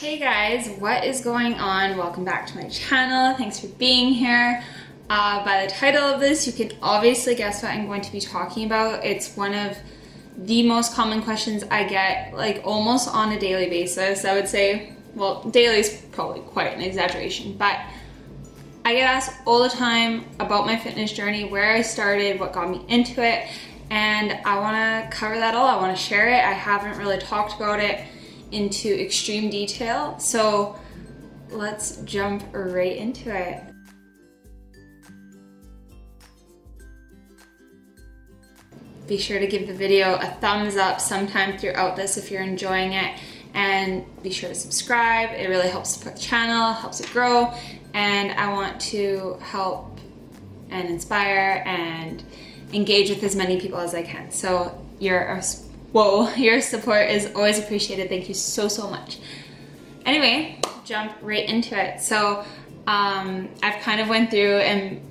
Hey guys, what is going on? Welcome back to my channel. Thanks for being here. By the title of this, you can obviously guess what I'm going to be talking about. It's one of the most common questions I get like almost on a daily basis. I would say, well, daily is probably quite an exaggeration, but I get asked all the time about my fitness journey, where I started, what got me into it, and I want to cover that all. I want to share it. I haven't really talked about it into extreme detail, so let's jump right into it. Be sure to give the video a thumbs up sometime throughout this if you're enjoying it, and be sure to subscribe. It really helps support the channel, helps it grow, and I want to help and inspire and engage with as many people as I can. So your support is always appreciated. Thank you so much. Anyway, jump right into it. So I've kind of went through and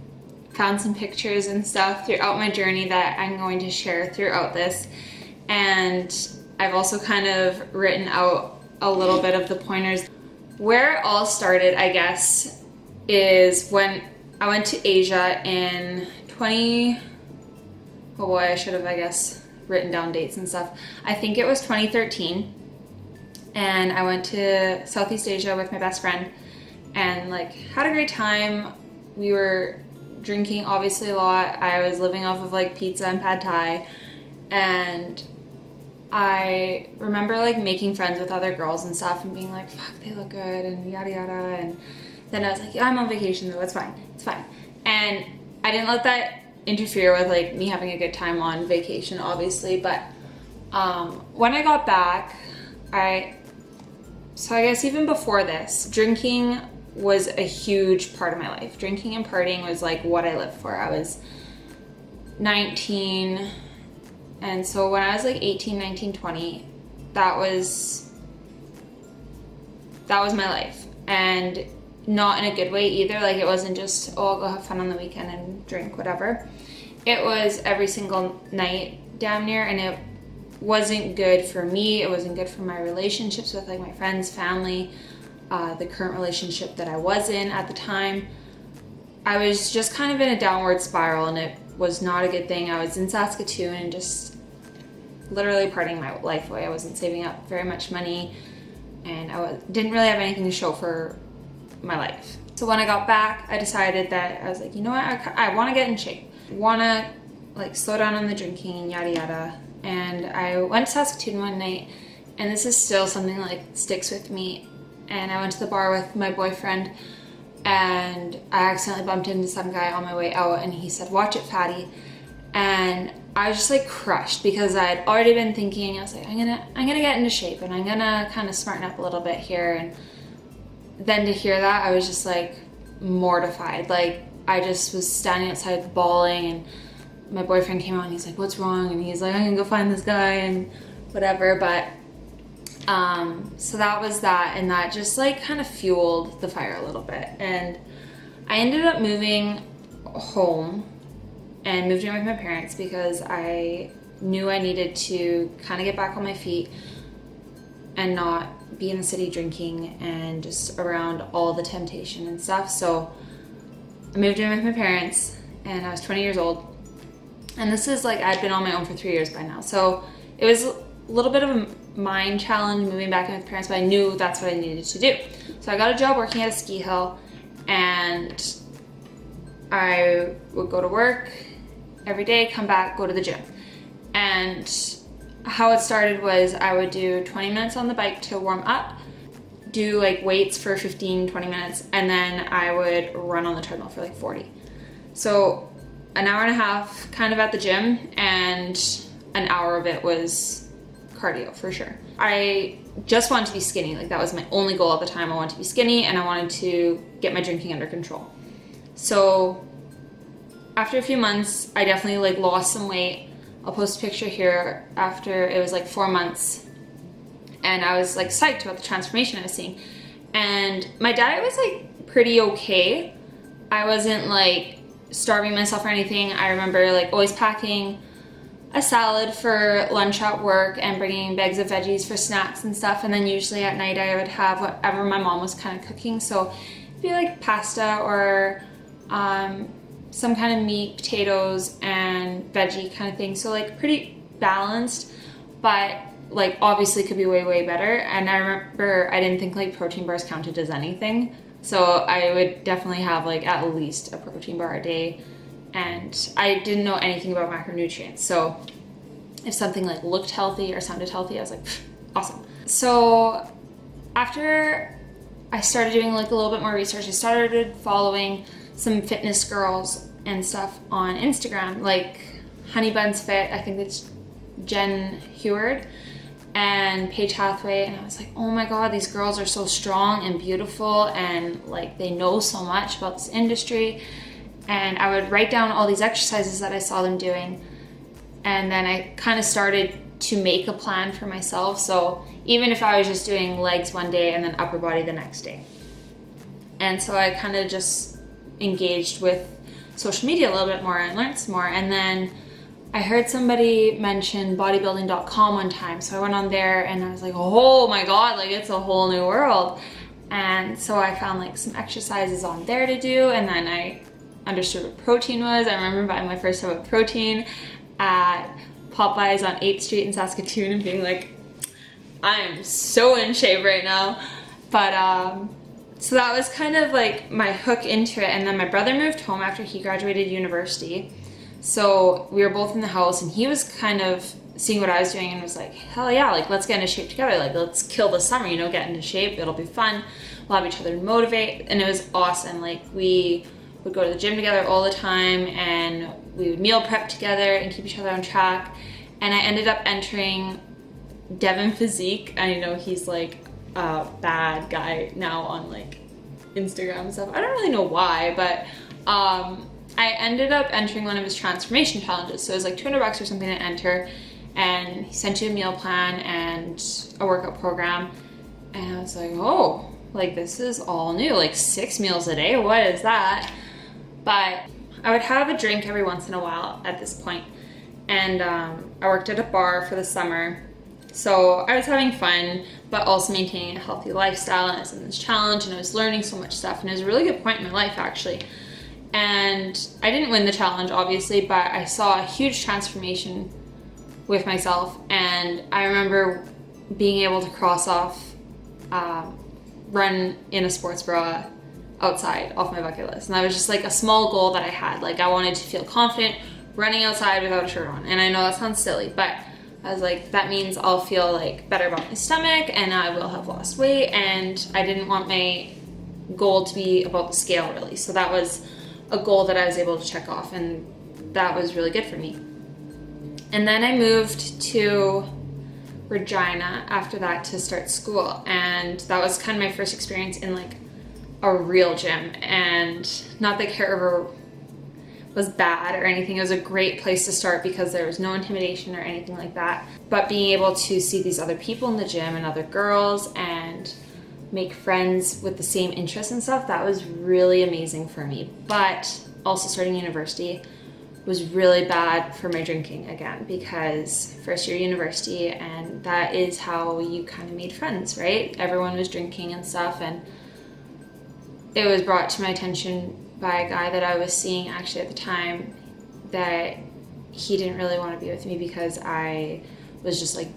found some pictures and stuff throughout my journey that I'm going to share throughout this, and I've also kind of written out a little bit of the pointers. Where it all started, I guess, is when I went to Asia in I should have, I guess, written down dates and stuff. I think it was 2013, and I went to Southeast Asia with my best friend and like had a great time. We were drinking obviously a lot. I was living off of like pizza and pad thai, and I remember like making friends with other girls and stuff and being like, fuck, they look good and yada yada. And then I was like, yeah, I'm on vacation though, it's fine, and I didn't let that interfere with like me having a good time on vacation, obviously. But when I got back, so I guess even before this, drinking was a huge part of my life. Drinking and partying was like what I lived for. I was 19, and so when I was like 18, 19, 20, that was my life. And not in a good way either. Like, it wasn't just, oh, I'll go have fun on the weekend and drink, whatever. It was every single night, damn near, and it wasn't good for me. It wasn't good for my relationships with like my friends, family, the current relationship that I was in at the time. I was just kind of in a downward spiral, and it was not a good thing. I was in Saskatoon and just literally partying my life away. I wasn't saving up very much money, and didn't really have anything to show for my life. So when I got back, I decided that I was like, you know what, I want to get in shape, want to like slow down on the drinking and yada yada. And I went to Saskatoon one night, and this is still something that like sticks with me. And I went to the bar with my boyfriend, and I accidentally bumped into some guy on my way out, and he said, "Watch it, fatty." And I was just like crushed, because I had already been thinking, I was like, I'm gonna get into shape, and I'm gonna kind of smarten up a little bit here. And then to hear that, I was just like mortified. Like, I just was standing outside bawling, and my boyfriend came out and he's like, "What's wrong?" And he's like, "I'm gonna go find this guy," and whatever. But so that was that, and that just like kind of fueled the fire a little bit. And I ended up moving home and moved in with my parents, because I knew I needed to kind of get back on my feet and not be in the city drinking and just around all the temptation and stuff. So I moved in with my parents, and I was 20 years old. And this is like, I'd been on my own for 3 years by now. So it was a little bit of a mind challenge moving back in with parents, but I knew that's what I needed to do. So I got a job working at a ski hill, and I would go to work every day, come back, go to the gym. And how it started was I would do 20 minutes on the bike to warm up, do like weights for 15-20 minutes, and then I would run on the treadmill for like 40. So an hour and a half kind of at the gym, and an hour of it was cardio for sure. I just wanted to be skinny. Like, that was my only goal at the time. I wanted to be skinny, and I wanted to get my drinking under control. So after a few months, I definitely like lost some weight. I'll post a picture here after it was like 4 months, and I was like psyched about the transformation I was seeing. And my diet was like pretty okay. I wasn't like starving myself or anything. I remember like always packing a salad for lunch at work and bringing bags of veggies for snacks and stuff. And then usually at night I would have whatever my mom was kind of cooking. So it'd be like pasta or some kind of meat, potatoes, and veggie kind of thing. So like pretty balanced, but like obviously could be way, way better. And I remember I didn't think like protein bars counted as anything. So I would definitely have like at least a protein bar a day. And I didn't know anything about macronutrients. So if something like looked healthy or sounded healthy, I was like, awesome. So after I started doing like a little bit more research, I started following some fitness girls and stuff on Instagram, like Honey Buns Fit, I think it's Jen Heward, and Paige Hathaway. And I was like, oh my God, these girls are so strong and beautiful, and like they know so much about this industry. And I would write down all these exercises that I saw them doing. And then I kind of started to make a plan for myself. So even if I was just doing legs one day and then upper body the next day. And so I kind of just engaged with social media a little bit more and learned some more. And then I heard somebody mention bodybuilding.com one time. So I went on there and I was like, oh my God, like it's a whole new world. And so I found like some exercises on there to do. And then I understood what protein was. I remember buying my first tub of protein at Popeyes on 8th Street in Saskatoon and being like, I am so in shape right now. But so that was kind of like my hook into it. And then my brother moved home after he graduated university. So we were both in the house and he was kind of seeing what I was doing and was like, hell yeah, like let's get into shape together. Like let's kill the summer, you know, get into shape. It'll be fun. We'll have each other to motivate. And it was awesome. Like we would go to the gym together all the time and we would meal prep together and keep each other on track. And I ended up entering Devin Physique. I know he's like a bad guy now on like Instagram and stuff. I don't really know why, but I ended up entering one of his transformation challenges. So it was like $200 or something to enter. And he sent you a meal plan and a workout program. And I was like, oh, like this is all new, like 6 meals a day. What is that? But I would have a drink every once in a while at this point. And I worked at a bar for the summer. So I was having fun, but also maintaining a healthy lifestyle. And I was in this challenge and I was learning so much stuff. And it was a really good point in my life, actually. And I didn't win the challenge, obviously, but I saw a huge transformation with myself. And I remember being able to cross off run in a sports bra outside off my bucket list. And that was just like a small goal that I had. Like I wanted to feel confident running outside without a shirt on. And I know that sounds silly, but I was like, that means I'll feel like better about my stomach and I will have lost weight. And I didn't want my goal to be about the scale really. So that was a goal that I was able to check off and that was really good for me. And then I moved to Regina after that to start school. And that was kind of my first experience in like a real gym. And not that Care River was bad or anything. It was a great place to start because there was no intimidation or anything like that. But being able to see these other people in the gym and other girls and make friends with the same interests and stuff, that was really amazing for me. But also starting university was really bad for my drinking again, because first year university, and that is how you kind of made friends, right? Everyone was drinking and stuff, and it was brought to my attention by a guy that I was seeing actually at the time that he didn't really want to be with me because I was just like,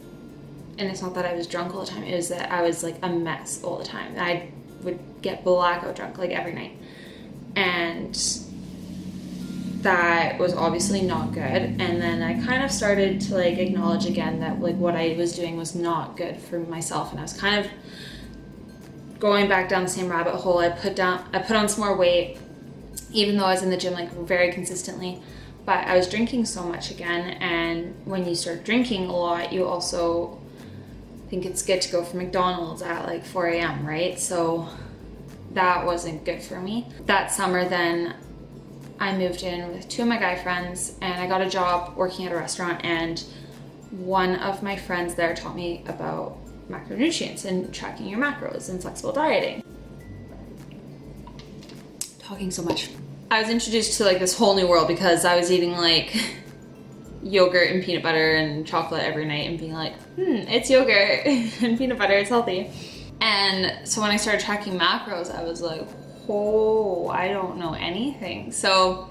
and it's not that I was drunk all the time, it was that I was like a mess all the time. I would get blackout drunk like every night. And that was obviously not good. And then I kind of started to like acknowledge again that like what I was doing was not good for myself. And I was kind of going back down the same rabbit hole. I put on some more weight, even though I was in the gym like very consistently. But I was drinking so much again. And when you start drinking a lot, you also think it's good to go for McDonald's at like 4 a.m., right? So that wasn't good for me. That summer then I moved in with 2 of my guy friends and I got a job working at a restaurant, and one of my friends there taught me about macronutrients and tracking your macros and flexible dieting. Talking so much. I was introduced to like this whole new world because I was eating like yogurt and peanut butter and chocolate every night and being like, it's yogurt and peanut butter, it's healthy. And so when I started tracking macros, I was like, oh, I don't know anything. So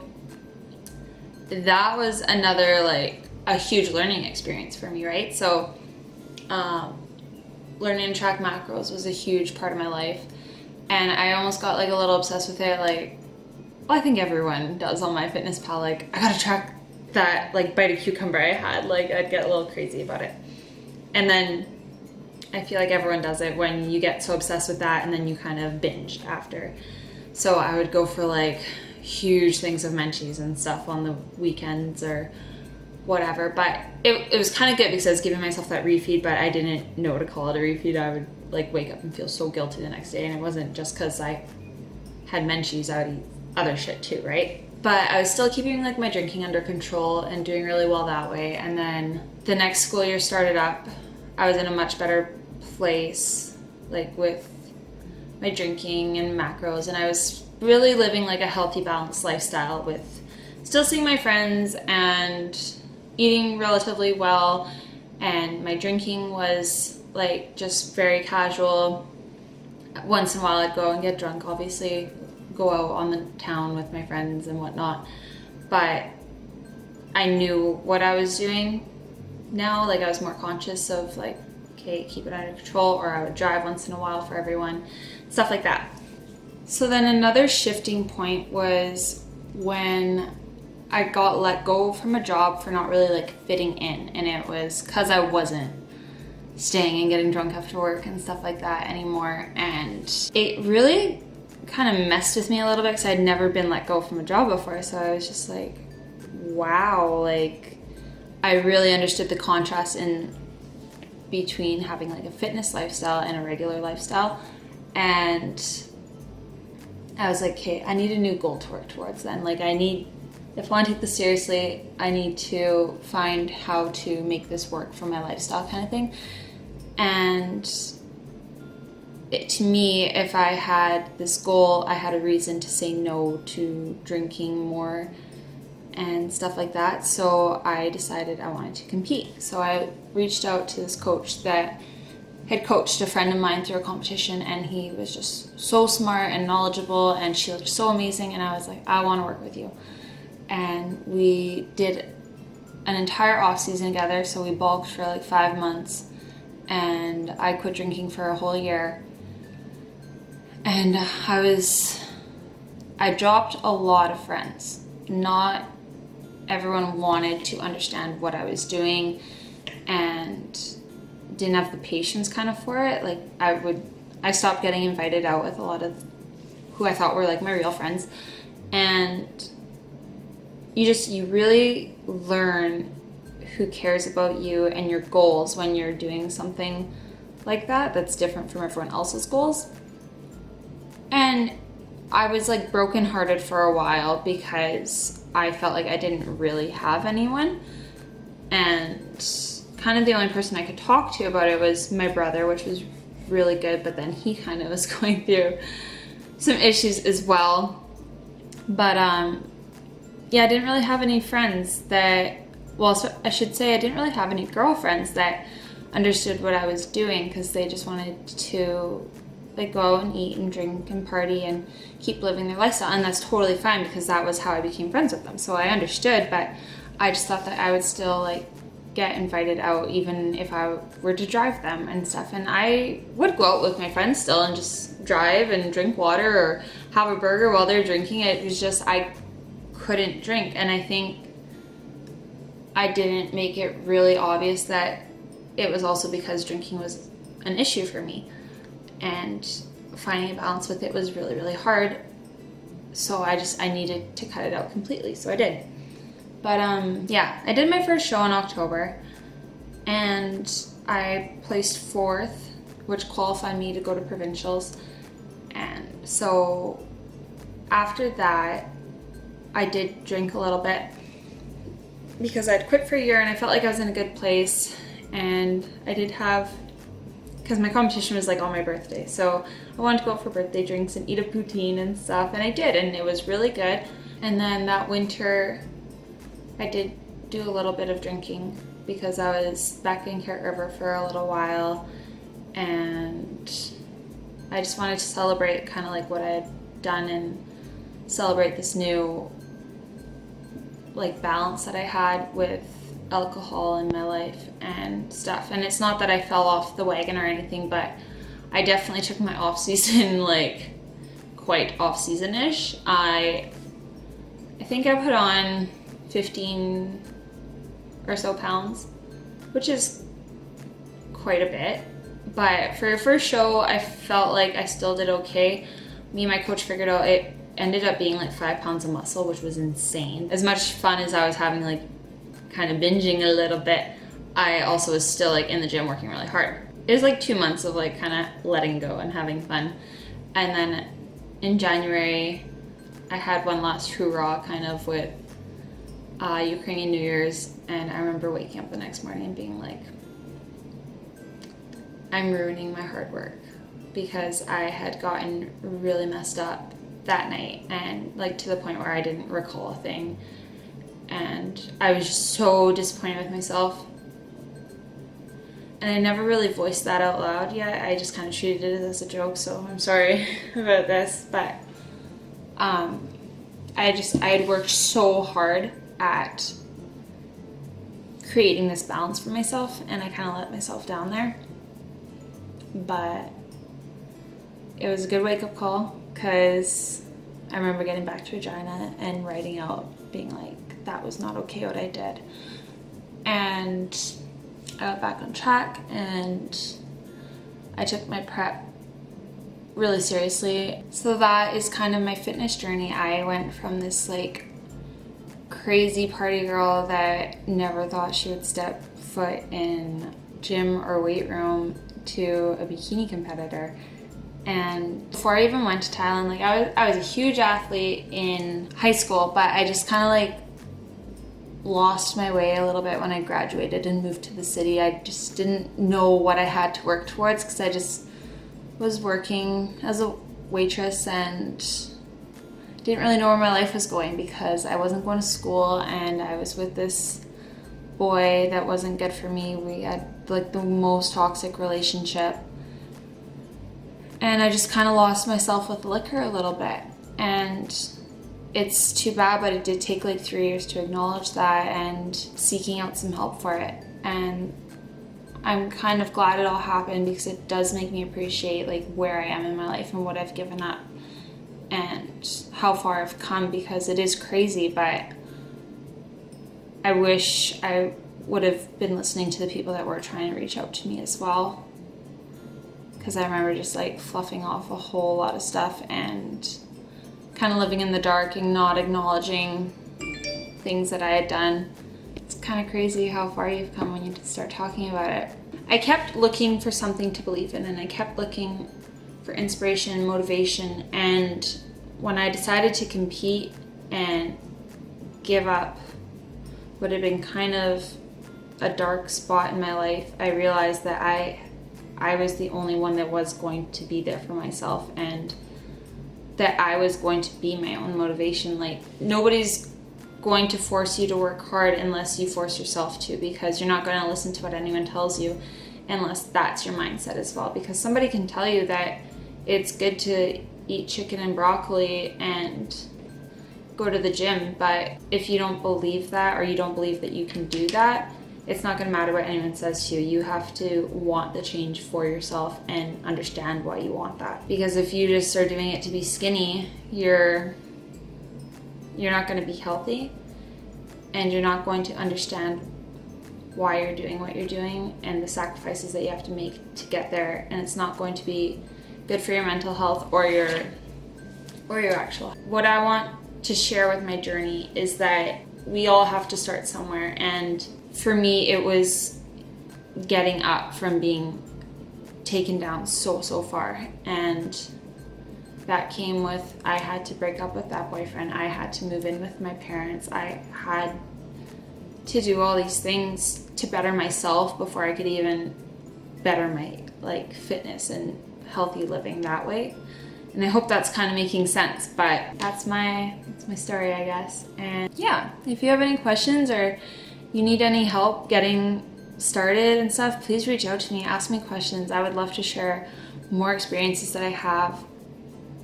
that was another, like, a huge learning experience for me, right? So learning to track macros was a huge part of my life. And I almost got like a little obsessed with it. Like, well, I think everyone does on MyFitnessPal. Like, I gotta track that like bite of cucumber I had. Like, I'd get a little crazy about it. And then I feel like everyone does it when you get so obsessed with that and then you kind of binge after. So I would go for like huge things of Menchie's and stuff on the weekends or whatever. But it was kind of good because I was giving myself that refeed, but I didn't know to call it a refeed. I would like wake up and feel so guilty the next day, and it wasn't just because I had Menchie's, I would eat other shit too, right? But I was still keeping like my drinking under control and doing really well that way. And then the next school year started up, I was in a much better place, like with my drinking and macros, and I was really living like a healthy, balanced lifestyle with still seeing my friends and eating relatively well, and my drinking was like just very casual. Once in a while I'd go and get drunk, obviously go out on the town with my friends and whatnot, but I knew what I was doing now. Like, I was more conscious of like, okay, keep it under control, or I would drive once in a while for everyone, stuff like that. So then another shifting point was when I got let go from a job for not really like fitting in, and it was because I wasn't staying and getting drunk after work and stuff like that anymore. And it really kind of messed with me a little bit because I'd never been let go from a job before. So I was just like, wow, like I really understood the contrast in between having like a fitness lifestyle and a regular lifestyle. And I was like, okay, I need a new goal to work towards then. Like, if I want to take this seriously, I need to find how to make this work for my lifestyle kind of thing. And to me, if I had this goal, I had a reason to say no to drinking more and stuff like that. So I decided I wanted to compete. So I reached out to this coach that had coached a friend of mine through a competition, and he was just so smart and knowledgeable, and she looked so amazing, and I was like, I want to work with you. And we did an entire off season together. So we bulked for like 5 months, and I quit drinking for a whole year. And I dropped a lot of friends. Not everyone wanted to understand what I was doing and didn't have the patience kind of for it. Like, I stopped getting invited out with a lot of who I thought were like my real friends. And you really learn who cares about you and your goals when you're doing something like that that's different from everyone else's goals. And I was like brokenhearted for a while because I felt like I didn't really have anyone, and kind of the only person I could talk to about it was my brother, which was really good, but then he kind of was going through some issues as well. But yeah, I didn't really have any friends that, well, so I should say I didn't really have any girlfriends that understood what I was doing, because they just wanted to like go out and eat and drink and party and keep living their lifestyle. And that's totally fine, because that was how I became friends with them. So I understood, but I just thought that I would still like get invited out even if I were to drive them and stuff. And I would go out with my friends still and just drive and drink water or have a burger while they're drinking. It was just, I couldn't drink. And I think I didn't make it really obvious that it was also because drinking was an issue for me, and finding a balance with it was really, really hard. So I needed to cut it out completely. So I did. But yeah, I did my first show in October, and I placed 4th, which qualified me to go to provincials. And so after that, I did drink a little bit because I'd quit for a year and I felt like I was in a good place. And I did have, because my competition was like on my birthday, so I wanted to go out for birthday drinks and eat a poutine and stuff, and I did, and it was really good. And then that winter I did do a little bit of drinking because I was back in Carrot River for a little while, and I just wanted to celebrate kind of like what I had done and celebrate this new like balance that I had with alcohol in my life and stuff. And it's not that I fell off the wagon or anything, but I definitely took my off season like quite off season-ish. I think I put on 15 or so pounds, which is quite a bit. But for your first show, I felt like I still did okay. Me and my coach figured out it ended up being like 5 pounds of muscle, which was insane. As much fun as I was having, like kind of binging a little bit, I also was still like in the gym working really hard. It was like 2 months of like kind of letting go and having fun. And then in January, I had one last hurrah kind of with Ukrainian New Year's, and I remember waking up the next morning and being like, I'm ruining my hard work, because I had gotten really messed up that night, and like to the point where I didn't recall a thing, and I was just so disappointed with myself. And I never really voiced that out loud yet. I just kind of treated it as a joke, so I'm sorry about this, but I had worked so hard at creating this balance for myself, and I kind of let myself down there. But it was a good wake-up call, because I remember getting back to Regina and writing out, being like, that was not okay what I did. And I got back on track, and I took my prep really seriously. So that is kind of my fitness journey. I went from this like crazy party girl that never thought she would step foot in gym or weight room to a bikini competitor. And before I even went to Thailand, like I was a huge athlete in high school, but I just kind of like lost my way a little bit when I graduated and moved to the city. I just didn't know what I had to work towards, because I just was working as a waitress and didn't really know where my life was going, because I wasn't going to school and I was with this boy that wasn't good for me. We had like the most toxic relationship, and I just kind of lost myself with liquor a little bit. And it's too bad, but it did take like 3 years to acknowledge that and seeking out some help for it. And I'm kind of glad it all happened, because it does make me appreciate like where I am in my life and what I've given up and how far I've come, because it is crazy. But I wish I would have been listening to the people that were trying to reach out to me as well, because I remember just like fluffing off a whole lot of stuff and kind of living in the dark and not acknowledging things that I had done. It's kind of crazy how far you've come when you start talking about it. I kept looking for something to believe in, and I kept looking for inspiration and motivation. And when I decided to compete and give up what had been kind of a dark spot in my life, I realized that I was the only one that was going to be there for myself, and that I was going to be my own motivation. Like, nobody's going to force you to work hard unless you force yourself to, because you're not going to listen to what anyone tells you unless that's your mindset as well. Because somebody can tell you that it's good to eat chicken and broccoli and go to the gym, but if you don't believe that, or you don't believe that you can do that, it's not going to matter what anyone says to you. You have to want the change for yourself and understand why you want that. Because if you just are doing it to be skinny, you're not going to be healthy, and you're not going to understand why you're doing what you're doing and the sacrifices that you have to make to get there. And it's not going to be good for your mental health or your actual health. What I want to share with my journey is that we all have to start somewhere, and for me it was getting up from being taken down so far. And that came with, I had to break up with that boyfriend, I had to move in with my parents, I had to do all these things to better myself before I could even better my like fitness and healthy living that way. And I hope that's kind of making sense, but that's my story, I guess. And yeah, if you have any questions or you need any help getting started and stuff, please reach out to me, ask me questions. I would love to share more experiences that I have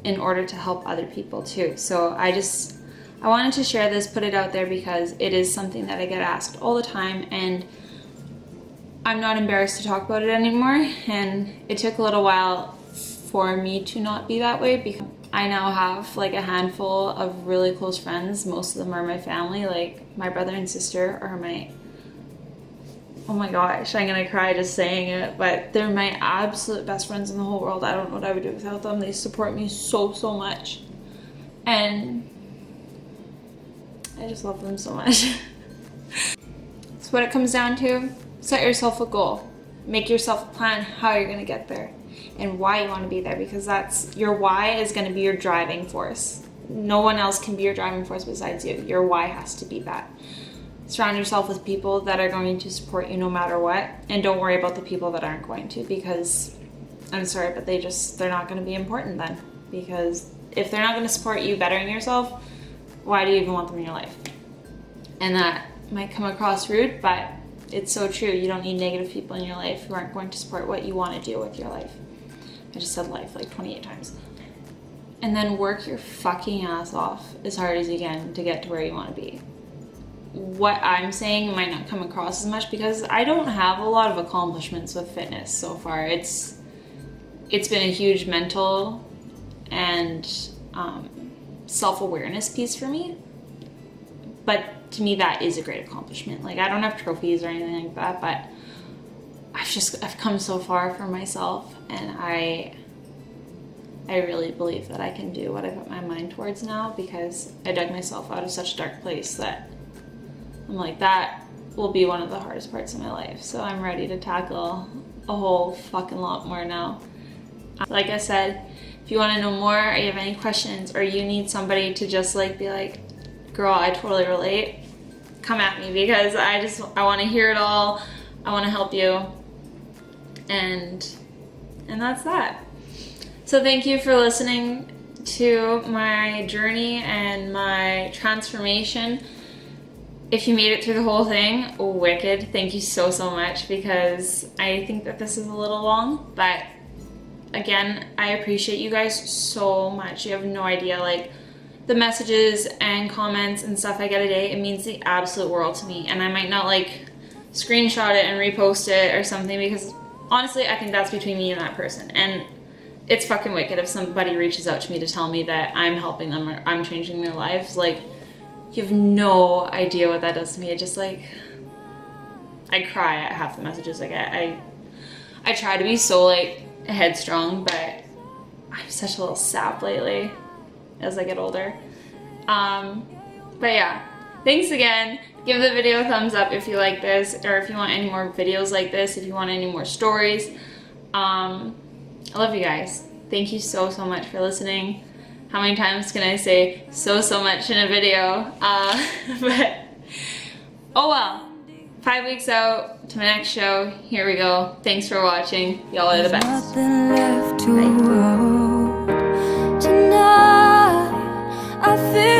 in order to help other people too. So I wanted to share this, put it out there, because it is something that I get asked all the time, and I'm not embarrassed to talk about it anymore. And it took a little while for me to not be that way, because I now have like a handful of really close friends. Most of them are my family. Like my brother and sister are my, oh my gosh, I'm gonna cry just saying it, but they're my absolute best friends in the whole world. I don't know what I would do without them. They support me so much, and I just love them so much. So what it comes down to, set yourself a goal. Make yourself a plan how you're gonna get there and why you wanna be there, because that's, your why is gonna be your driving force. No one else can be your driving force besides you. Your why has to be that. Surround yourself with people that are going to support you no matter what, and don't worry about the people that aren't going to, because I'm sorry, but they're not gonna be important then. Because if they're not gonna support you bettering yourself, why do you even want them in your life? And that might come across rude, but it's so true. You don't need negative people in your life who aren't going to support what you want to do with your life. I just said life like 28 times. And then work your fucking ass off as hard as you can to get to where you want to be. What I'm saying might not come across as much because I don't have a lot of accomplishments with fitness so far. It's been a huge mental and self-awareness piece for me. But to me, that is a great accomplishment. Like, I don't have trophies or anything like that, but I've come so far for myself, and I really believe that I can do what I put my mind towards now, because I dug myself out of such a dark place that I'm like, that will be one of the hardest parts of my life. So I'm ready to tackle a whole fucking lot more now. Like I said, if you want to know more, or you have any questions, or you need somebody to just like be like, girl, I totally relate, come at me, because I want to hear it all. I want to help you, and that's that. So thank you for listening to my journey and my transformation. If you made it through the whole thing, wicked. Thank you so much, because I think that this is a little long, but again, I appreciate you guys so much. You have no idea, like, the messages and comments and stuff I get a day, it means the absolute world to me. And I might not like screenshot it and repost it or something, because honestly, I think that's between me and that person. And it's fucking wicked if somebody reaches out to me to tell me that I'm helping them or I'm changing their lives. Like, you have no idea what that does to me. It just, like, I cry at half the messages I get. I try to be so, like, headstrong, but I'm such a little sap lately as I get older. But yeah, thanks again. Give the video a thumbs up if you like this, or if you want any more videos like this, if you want any more stories. I love you guys. Thank you so much for listening. How many times can I say so much in a video? But oh well. 5 weeks out to my next show. Here we go. Thanks for watching. Y'all are the best. Bye. I feel